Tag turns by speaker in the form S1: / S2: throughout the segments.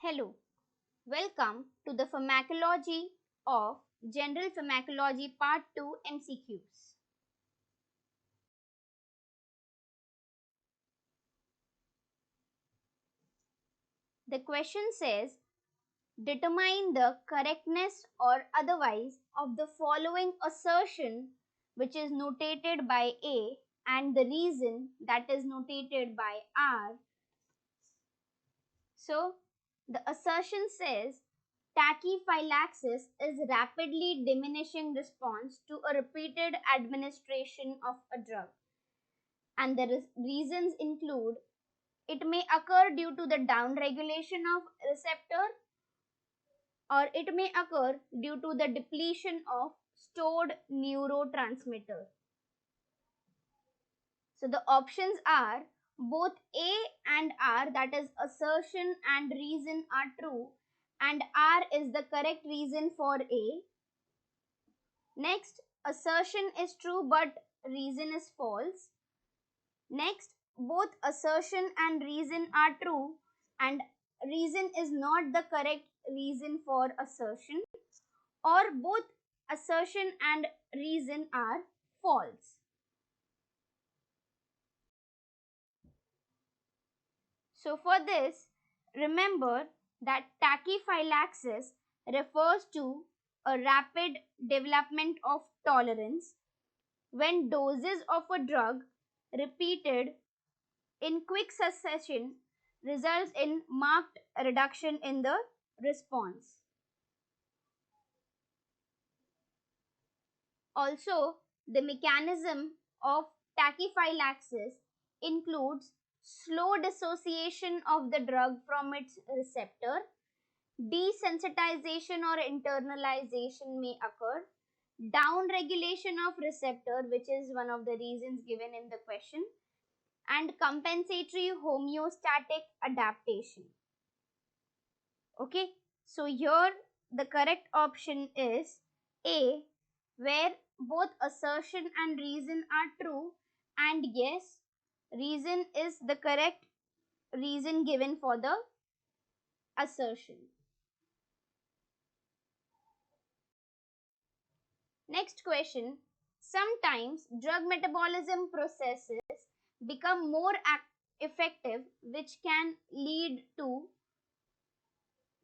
S1: Hello, welcome to the Pharmacology of General Pharmacology Part 2 MCQs. The question says, determine the correctness or otherwise of the following assertion which is notated by A and the reason that is notated by R. So, the assertion says tachyphylaxis is rapidly diminishing response to a repeated administration of a drug, and the reasons include it may occur due to the downregulation of receptor, or it may occur due to the depletion of stored neurotransmitter. So the options are both A and R, that is assertion and reason are true, and R is the correct reason for A. Next, assertion is true but reason is false. Next, both assertion and reason are true and reason is not the correct reason for assertion, or both assertion and reason are false. So for this, remember that tachyphylaxis refers to a rapid development of tolerance when doses of a drug repeated in quick succession results in marked reduction in the response. Also, the mechanism of tachyphylaxis includes slow dissociation of the drug from its receptor, desensitization or internalization may occur, downregulation of receptor, which is one of the reasons given in the question, and compensatory homeostatic adaptation. Okay, so here the correct option is A, where both assertion and reason are true, and yes, reason is the correct reason given for the assertion. Next question. Sometimes drug metabolism processes become more effective, which can lead to,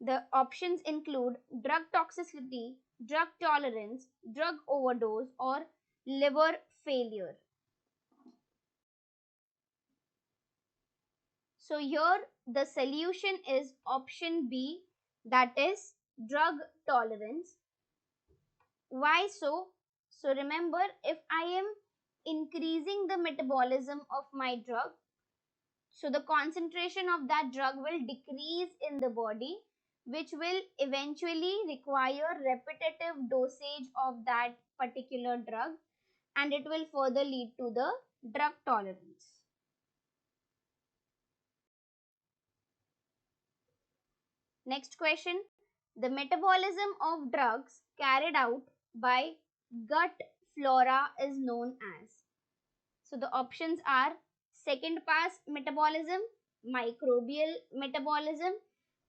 S1: the options include drug toxicity, drug tolerance, drug overdose, or liver failure. So here the solution is option B, that is drug tolerance. Why so? So remember, if I am increasing the metabolism of my drug, so the concentration of that drug will decrease in the body, which will eventually require repetitive dosage of that particular drug, and it will further lead to the drug tolerance. Next question. The metabolism of drugs carried out by gut flora is known as. So the options are second pass metabolism, microbial metabolism,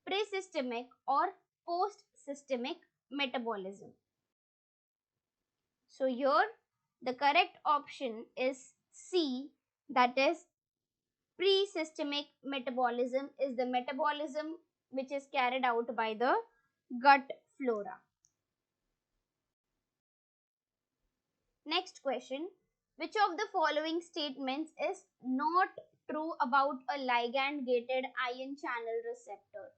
S1: pre-systemic or post-systemic metabolism. So here the correct option is C, that is pre-systemic metabolism is the metabolism which is carried out by the gut flora. Next question. Which of the following statements is not true about a ligand gated ion channel receptor?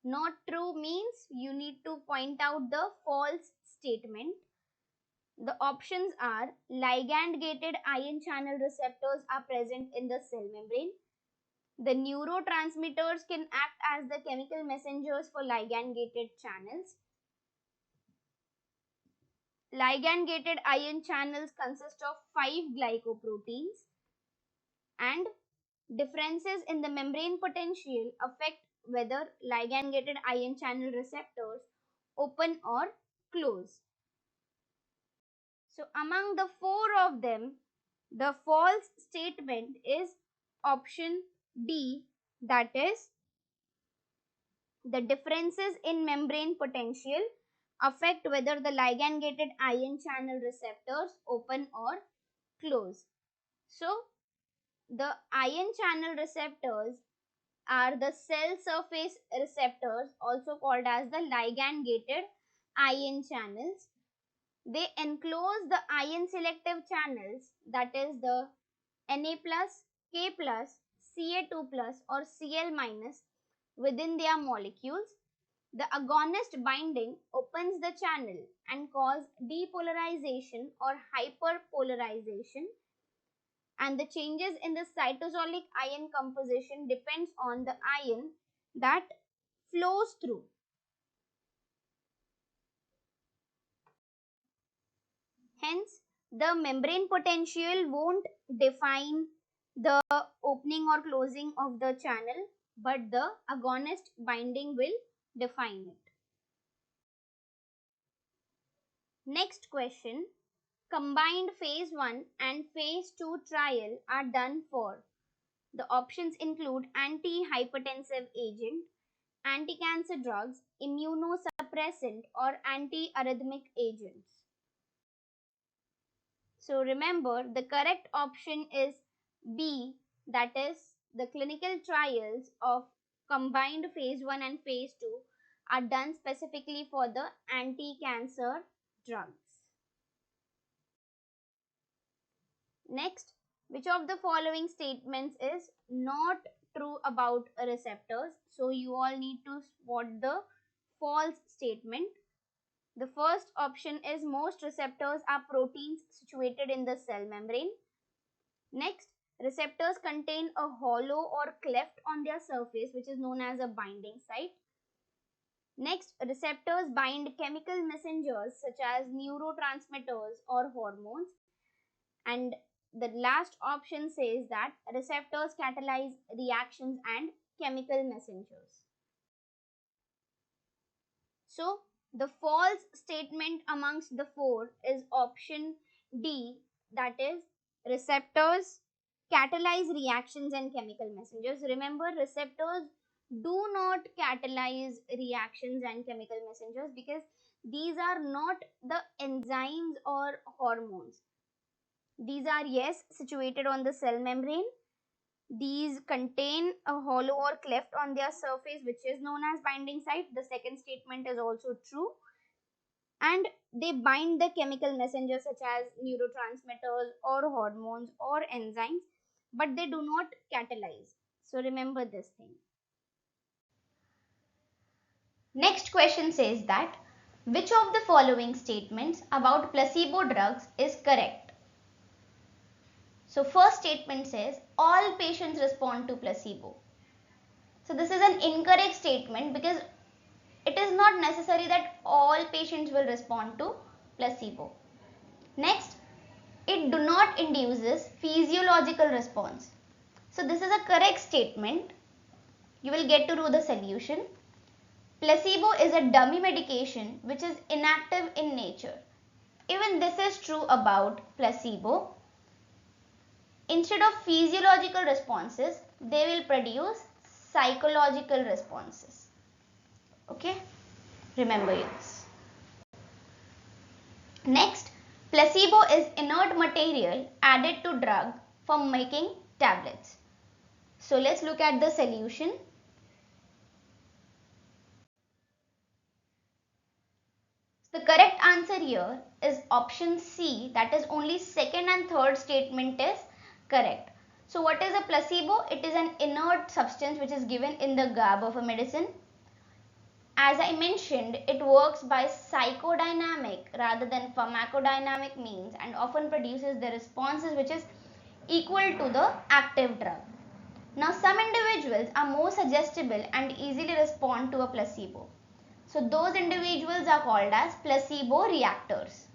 S1: Not true means you need to point out the false statement. The options are ligand gated ion channel receptors are present in the cell membrane. The neurotransmitters can act as the chemical messengers for ligand gated channels. Ligand gated ion channels consist of 5 glycoproteins, and differences in the membrane potential affect whether ligand gated ion channel receptors open or close. So among the 4 of them, the false statement is option D, that is The differences in membrane potential affect whether the ligand gated ion channel receptors open or close. So, the ion channel receptors are the cell surface receptors, also called as the ligand gated ion channels. They enclose the ion selective channels, that is the Na plus, K plus, Ca2 plus or Cl minus within their molecules. The agonist binding opens the channel and cause depolarization or hyperpolarization, and the changes in the cytosolic ion composition depends on the ion that flows through. Hence, the membrane potential won't define the opening or closing of the channel, but the agonist binding will define it. Next question. Combined phase 1 and phase 2 trial are done for. The options include antihypertensive agent, anti-cancer drugs, immunosuppressant or anti-arrhythmic agents. So remember, the correct option is B, that is the clinical trials of combined phase 1 and phase 2 are done specifically for the anti-cancer drugs. Next, which of the following statements is not true about receptors? So you all need to spot the false statement. The first option is most receptors are proteins situated in the cell membrane. Next, receptors contain a hollow or cleft on their surface which is known as a binding site. Next, receptors bind chemical messengers such as neurotransmitters or hormones. And the last option says that receptors catalyze reactions and chemical messengers. So, the false statement amongst the four is option D, that is receptors catalyze reactions and chemical messengers. Remember, receptors do not catalyze reactions and chemical messengers because these are not the enzymes or hormones. These are, yes, situated on the cell membrane. These contain a hollow or cleft on their surface which is known as binding site. The second statement is also true. And they bind the chemical messengers such as neurotransmitters or hormones or enzymes, but they do not catalyze. So remember this thing. Next question says that which of the following statements about placebo drugs is correct? So first statement says all patients respond to placebo. So this is an incorrect statement because it is not necessary that all patients will respond to placebo. Next, it do not induces physiological response. So this is a correct statement. You will get to know the solution. Placebo is a dummy medication which is inactive in nature. Even this is true about placebo. Instead of physiological responses, they will produce psychological responses. Okay, remember this. Next, placebo is inert material added to drug for making tablets. So let's look at the solution. The correct answer here is option C, that is only second and third statement is correct. So what is a placebo? It is an inert substance which is given in the garb of a medicine. As I mentioned, it works by psychodynamic rather than pharmacodynamic means and often produces the responses which is equal to the active drug. Now some individuals are more suggestible and easily respond to a placebo. So those individuals are called as placebo reactors.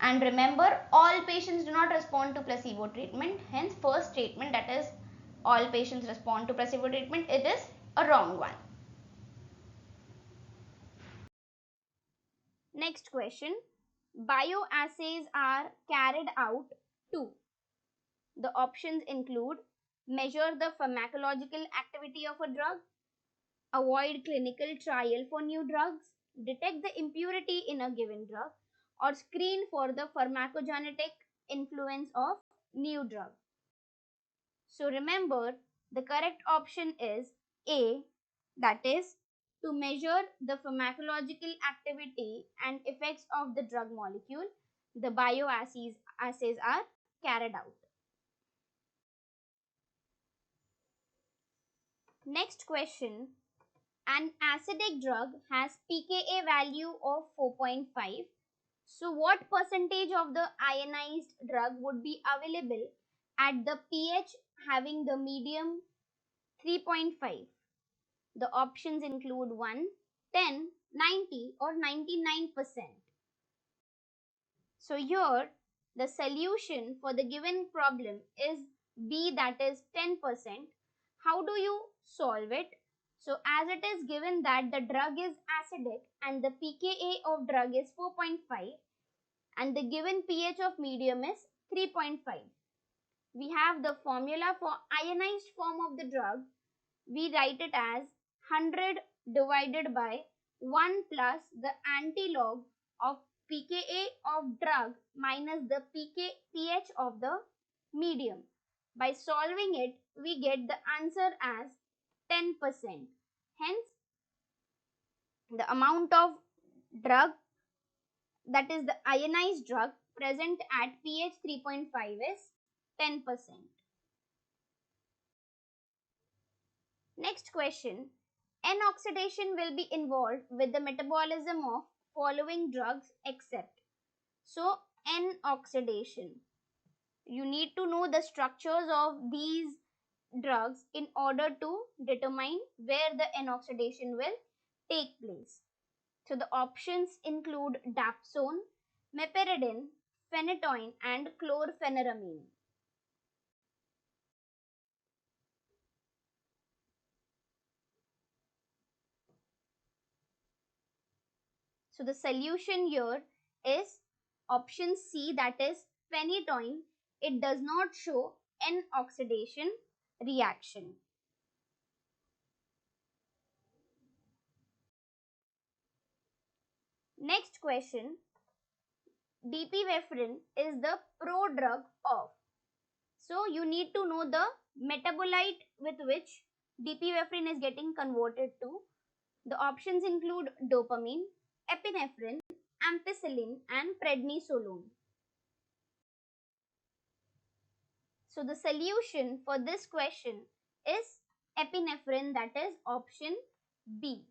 S1: And remember, all patients do not respond to placebo treatment. Hence, first statement, that is all patients respond to placebo treatment, it is a wrong one. Next question. Bioassays are carried out to. The options include measure the pharmacological activity of a drug, avoid clinical trial for new drugs, detect the impurity in a given drug, or screen for the pharmacogenetic influence of new drug. So remember, the correct option is A, that is to measure the pharmacological activity and effects of the drug molecule. The bioassays are carried out. Next question. An acidic drug has pKa value of 4.5. So what percentage of the ionized drug would be available at the pH having the medium 3.5? The options include 1, 10, 90 or 99%. So here the solution for the given problem is B, that is 10%. How do you solve it? So as it is given that the drug is acidic and the pKa of drug is 4.5 and the given pH of medium is 3.5. We have the formula for ionized form of the drug. We write it as 100 divided by 1 plus the antilog of pKa of drug minus the pH of the medium. By solving it, we get the answer as 10%. Hence, the amount of drug, that is the ionized drug, present at pH 3.5 is 10%. Next question. N-oxidation will be involved with the metabolism of following drugs except. So, N-oxidation. You need to know the structures of these drugs in order to determine where the N-oxidation will take place. So, the options include dapsone, meperidine, phenytoin and chlorpheniramine. So the solution here is option C, that is phenytoin. It does not show N-oxidation reaction. Next question. Dipivefrin is the prodrug of. So you need to know the metabolite with which dipivefrin is getting converted to. The options include dopamine, epinephrine, ampicillin and prednisolone. So the solution for this question is epinephrine, that is option B.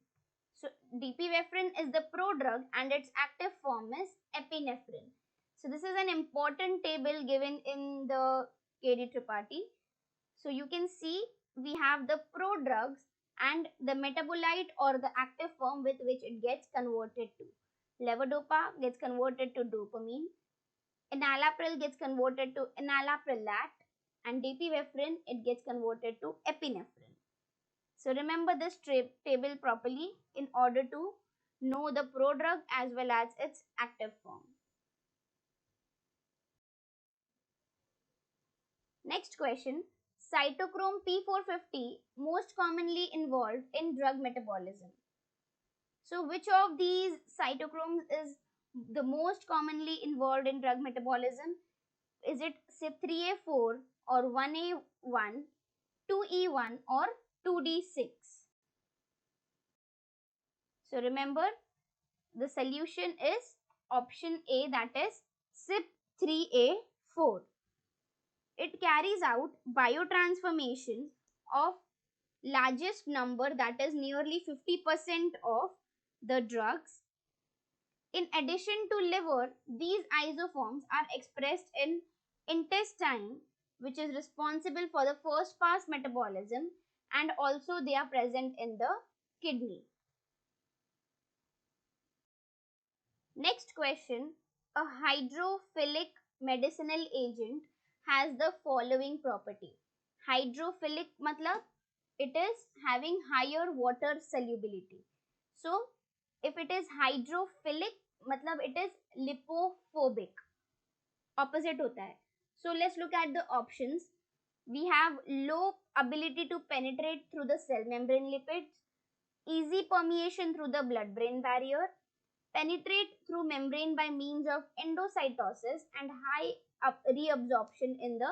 S1: So dipivefrin is the prodrug and its active form is epinephrine. So this is an important table given in the KD Tripathi. So you can see we have the prodrugs and the metabolite or the active form with which it gets converted to. Levodopa gets converted to dopamine. Enalapril gets converted to enalaprilat, and dipivefrin it gets converted to epinephrine. So remember this table properly in order to know the prodrug as well as its active form. Next question. Cytochrome P450 most commonly involved in drug metabolism. So which of these cytochromes is the most commonly involved in drug metabolism? Is it CYP3A4 or 1A1, 2E1 or 2D6? So remember the solution is option A, that is CYP3A4. It carries out biotransformation of largest number, that is nearly 50% of the drugs. In addition to liver, these isoforms are expressed in intestine, which is responsible for the first pass metabolism, and also they are present in the kidney. Next question. A hydrophilic medicinal agent has the following property. Hydrophilic matlab it is having higher water solubility. So if it is hydrophilic matlab it is lipophobic. Opposite hota hai. So let's look at the options. We have low ability to penetrate through the cell membrane lipids, easy permeation through the blood-brain barrier, penetrate through membrane by means of endocytosis, and high reabsorption in the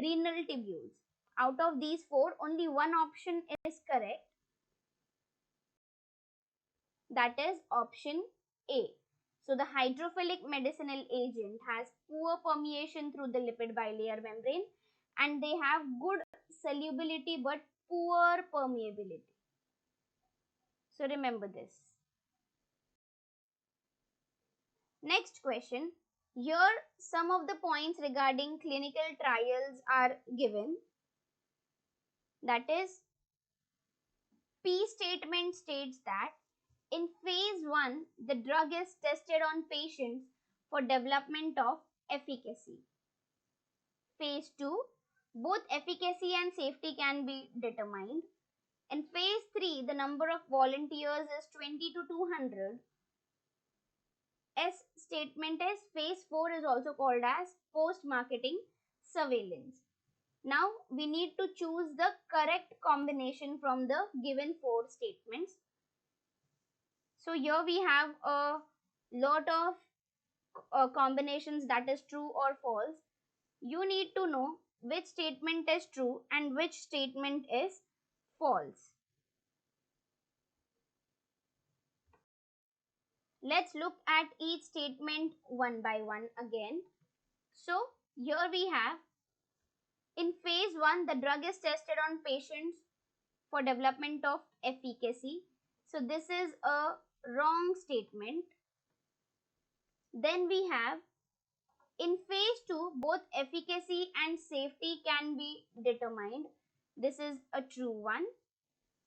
S1: renal tubules. Out of these four, only one option is correct, that is option A. So the hydrophilic medicinal agent has poor permeation through the lipid bilayer membrane and they have good solubility but poor permeability. So remember this. Next question. Here some of the points regarding clinical trials are given. That is, P statement states that in phase 1, the drug is tested on patients for development of efficacy. Phase 2, both efficacy and safety can be determined. In phase 3, the number of volunteers is 20 to 200. S statement is phase 4 is also called as post-marketing surveillance. Now we need to choose the correct combination from the given 4 statements. So here we have a lot of combinations, that is true or false. You need to know which statement is true and which statement is false. Let's look at each statement one by one again. So here we have, in phase 1, the drug is tested on patients for development of efficacy. So this is a wrong statement. Then we have, in phase 2, both efficacy and safety can be determined. This is a true one.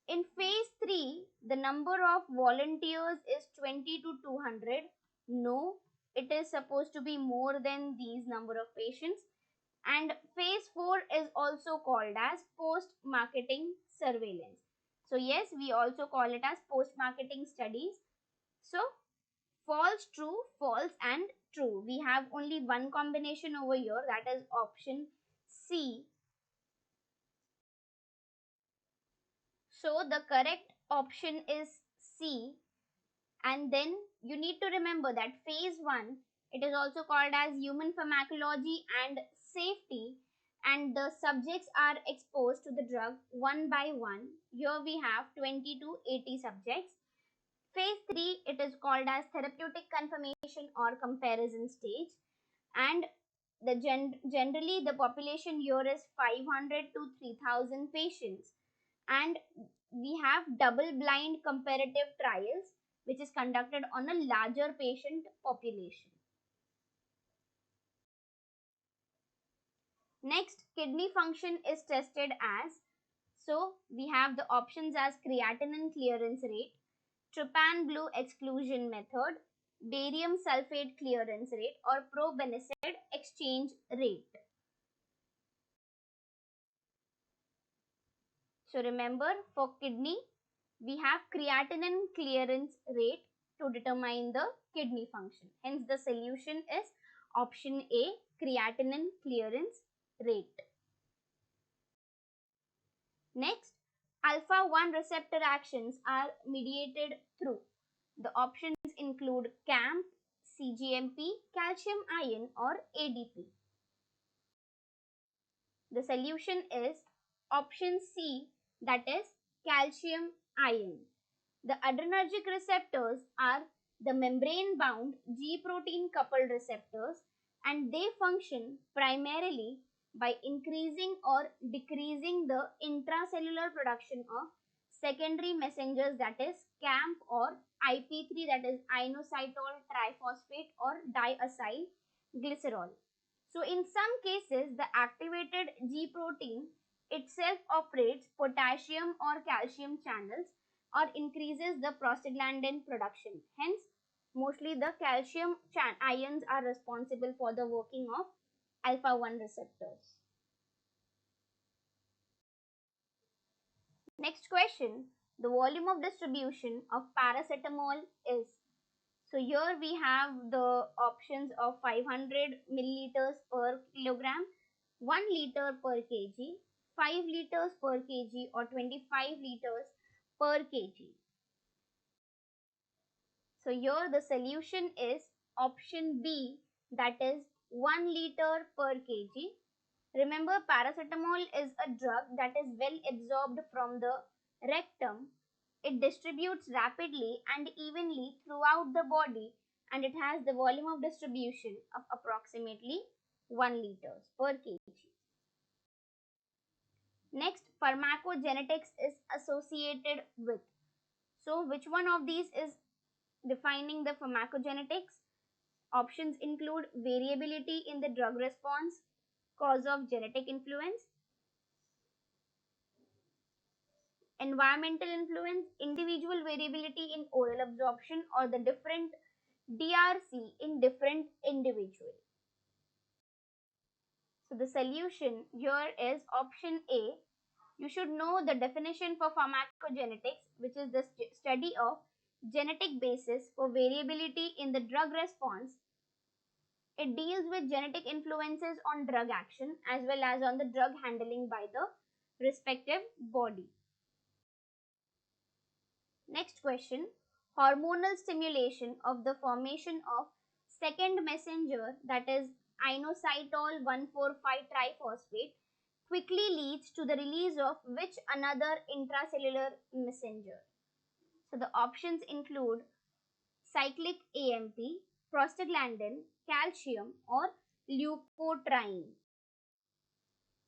S1: In phase 3, the number of volunteers is 20 to 200. No, it is supposed to be more than these number of patients. And phase 4 is also called as post-marketing surveillance. So yes, we also call it as post-marketing studies. So false, true, false and true. We have only one combination over here, that is option C. So the correct option is C. And then you need to remember that phase 1, it is also called as human pharmacology and safety, and the subjects are exposed to the drug one by one. Here we have 20 to 80 subjects. Phase 3, it is called as therapeutic confirmation or comparison stage, and generally the population here is 500 to 3000 patients, and we have double blind comparative trials which is conducted on a larger patient population. Next, kidney function is tested as, so we have the options as creatinine clearance rate, trypan blue exclusion method, barium sulfate clearance rate, or probenecid exchange rate. So remember, for kidney, we have creatinine clearance rate to determine the kidney function. Hence, the solution is option A, creatinine clearance rate. Next, alpha-1 receptor actions are mediated through. The options include CAMP, CGMP, calcium ion, or ADP. The solution is option C, that is calcium ion. The adrenergic receptors are the membrane-bound G-protein coupled receptors, and they function primarily by increasing or decreasing the intracellular production of secondary messengers, that is CAMP, or IP3, that is inositol triphosphate or diacyl glycerol. So in some cases, the activated G protein itself operates potassium or calcium channels or increases the prostaglandin production. Hence, mostly the calcium ions are responsible for the working of alpha-1 receptors. Next question, the volume of distribution of paracetamol is. So here we have the options of 500 milliliters per kilogram, 1 liter per kg, 5 liters per kg, or 25 liters per kg. So here the solution is option B, that is 1 liter per kg. Remember, paracetamol is a drug that is well absorbed from the rectum. It distributes rapidly and evenly throughout the body, and it has the volume of distribution of approximately 1 liters per kg. Next, pharmacogenetics is associated with. So, which one of these is defining the pharmacogenetics? Options include variability in the drug response, cause of genetic influence, environmental influence, individual variability in oral absorption, or the different DRC in different individual. So the solution here is option A. You should know the definition for pharmacogenetics, which is the study of genetic basis for variability in the drug response. It deals with genetic influences on drug action as well as on the drug handling by the respective body. Next question. Hormonal stimulation of the formation of second messenger, that is inositol 1,4,5 triphosphate, quickly leads to the release of which another intracellular messenger? So the options include cyclic AMP, prostaglandin, calcium, or leukotriene.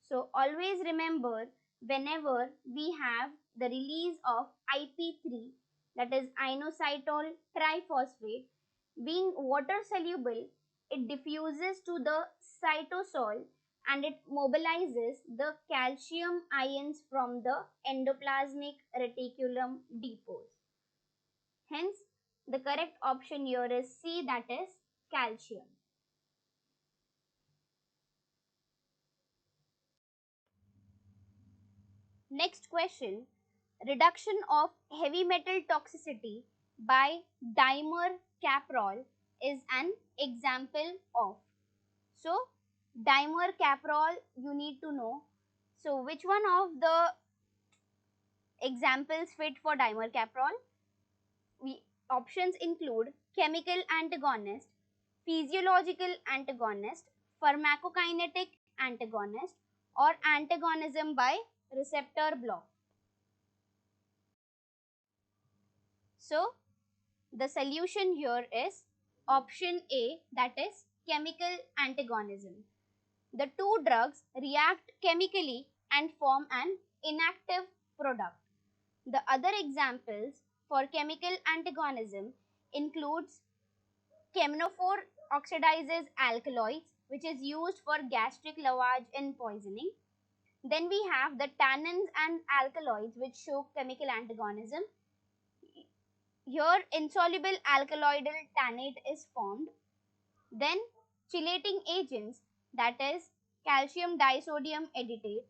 S1: So always remember, whenever we have the release of IP3, that is inositol triphosphate, being water soluble, it diffuses to the cytosol and it mobilizes the calcium ions from the endoplasmic reticulum depots. Hence, the correct option here is C, that is calcium. Next question. Reduction of heavy metal toxicity by dimer-caprol is an example of. So, dimer-caprol you need to know. So, which one of the examples fit for dimer-caprol? Options include chemical antagonist, physiological antagonist, pharmacokinetic antagonist, or antagonism by receptor block. So, the solution here is option A, that is chemical antagonism. The two drugs react chemically and form an inactive product. The other examples for chemical antagonism includes chemnophore oxidizes alkaloids, which is used for gastric lavage and poisoning. Then we have the tannins and alkaloids, which show chemical antagonism. Here, insoluble alkaloidal tannate is formed. Then, chelating agents, that is calcium disodium editate,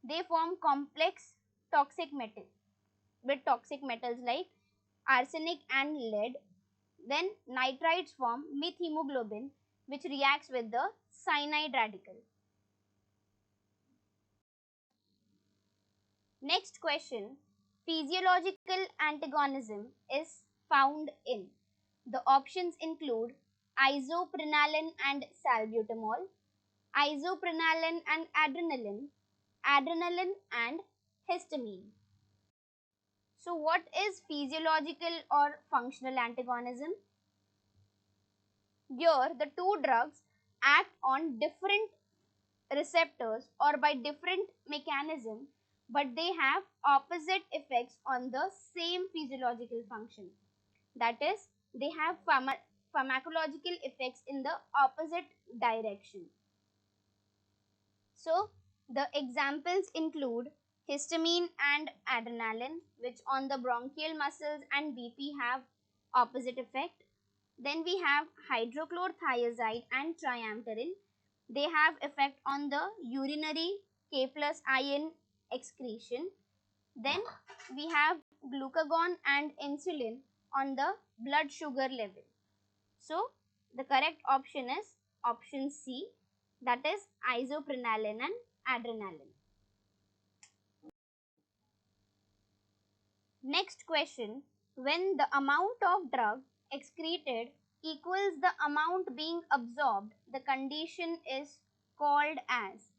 S1: they form complex toxic metal with toxic metals like arsenic and lead. Then, nitrides form methemoglobin, which reacts with the cyanide radical. Next question. Physiological antagonism is found in. The options include isoprenaline and salbutamol, isoprenaline and adrenaline, adrenaline and histamine. So, what is physiological or functional antagonism? Here, the two drugs act on different receptors or by different mechanism, but they have opposite effects on the same physiological function. That is, they have pharmacological effects in the opposite direction. So, the examples include histamine and adrenaline, which on the bronchial muscles and BP have opposite effect. Then we have hydrochlorothiazide and triamterene. They have effect on the urinary K plus ion excretion. Then we have glucagon and insulin on the blood sugar level. So, the correct option is option C, that is isoprenaline and adrenaline. Next question. When the amount of drug excreted equals the amount being absorbed, the condition is called as.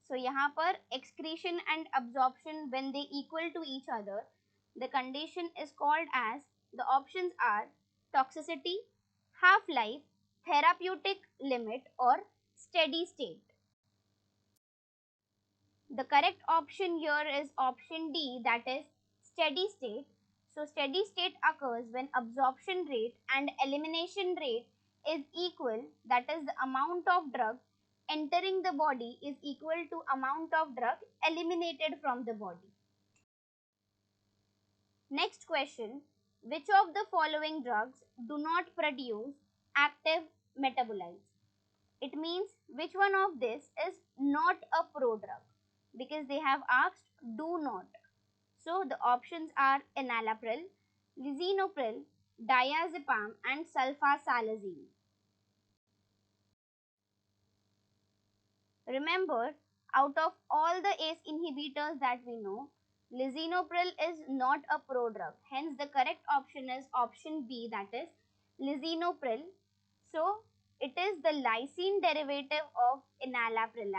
S1: So यहाँ पर excretion and absorption when they equal to each other, the condition is called as, the options are toxicity, half-life, therapeutic limit or steady state. The correct option here is option D, that is steady state. So steady state occurs when absorption rate and elimination rate is equal, that is the amount of drug entering the body is equal to amount of drug eliminated from the body. Next question, which of the following drugs do not produce active metabolites? It means which one of this is not a prodrug, because they have asked do not. So the options are enalapril, lisinopril, diazepam and sulfasalazine. Remember, out of all the ACE inhibitors that we know, lisinopril is not a prodrug. Hence the correct option is option B, that is lisinopril. So it is the lysine derivative of enalapril.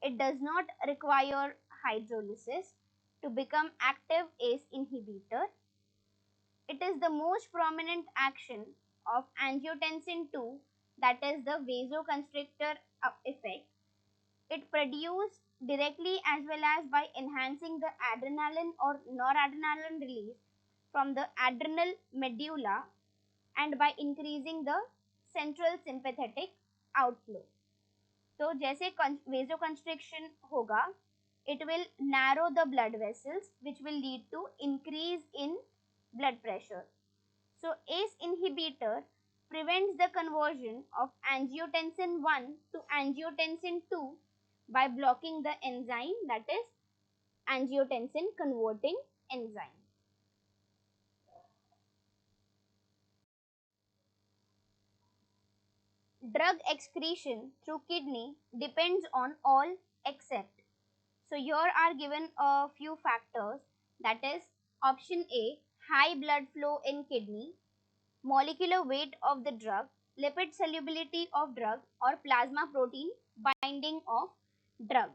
S1: It does not require hydrolysis to become active ACE inhibitor. It is the most prominent action of angiotensin II, that is the vasoconstrictor effect. It produced directly as well as by enhancing the adrenaline or noradrenaline release from the adrenal medulla and by increasing the central sympathetic outflow. तो जैसे vasoconstriction होगा, it will narrow the blood vessels which will lead to increase in blood pressure. So ACE inhibitor prevents the conversion of angiotensin 1 to angiotensin 2 by blocking the enzyme, that is angiotensin converting enzyme. Drug excretion through kidney depends on all except. So here are given a few factors, that is option A, high blood flow in kidney, molecular weight of the drug, lipid solubility of drug or plasma protein binding of drug.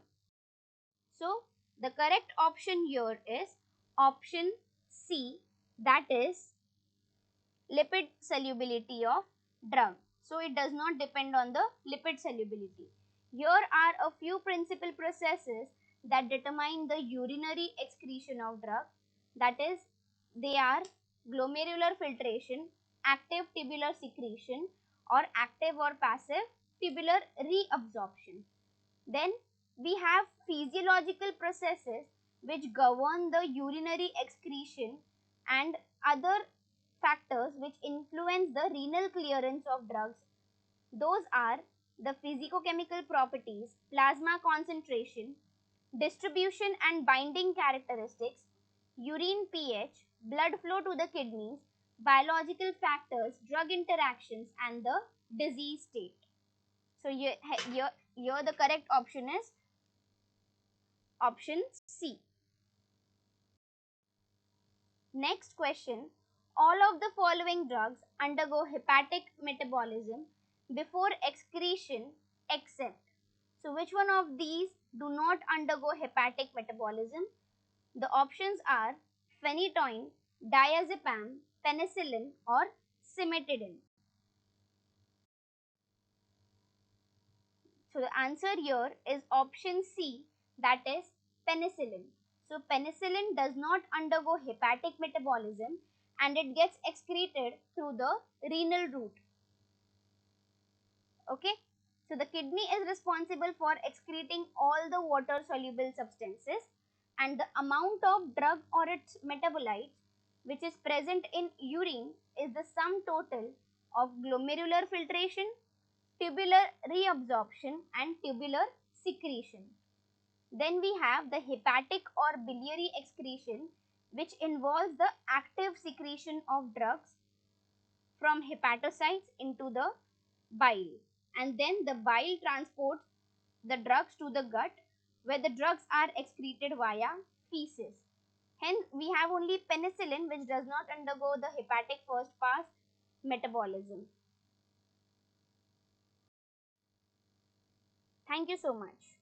S1: So the correct option here is option C, that is lipid solubility of drug. So it does not depend on the lipid solubility. Here are a few principal processes that determine the urinary excretion of drug, that is they are glomerular filtration, active tubular secretion or active or passive tubular reabsorption. Then we have physiological processes which govern the urinary excretion and other factors which influence the renal clearance of drugs. Those are the physicochemical properties, plasma concentration, distribution and binding characteristics, urine pH, blood flow to the kidneys, biological factors, drug interactions, and the disease state. So here the correct option is option C. Next question. All of the following drugs undergo hepatic metabolism before excretion except. So which one of these do not undergo hepatic metabolism? The options are phenytoin, diazepam, penicillin or cimetidine. So the answer here is option C, that is penicillin. So penicillin does not undergo hepatic metabolism and it gets excreted through the renal route. Okay. So the kidney is responsible for excreting all the water soluble substances, and the amount of drug or its metabolites which is present in urine is the sum total of glomerular filtration, tubular reabsorption and tubular secretion. Then we have the hepatic or biliary excretion, which involves the active secretion of drugs from hepatocytes into the bile, and then the bile transports the drugs to the gut where the drugs are excreted via feces. Hence, we have only penicillin which does not undergo the hepatic first pass metabolism. Thank you so much.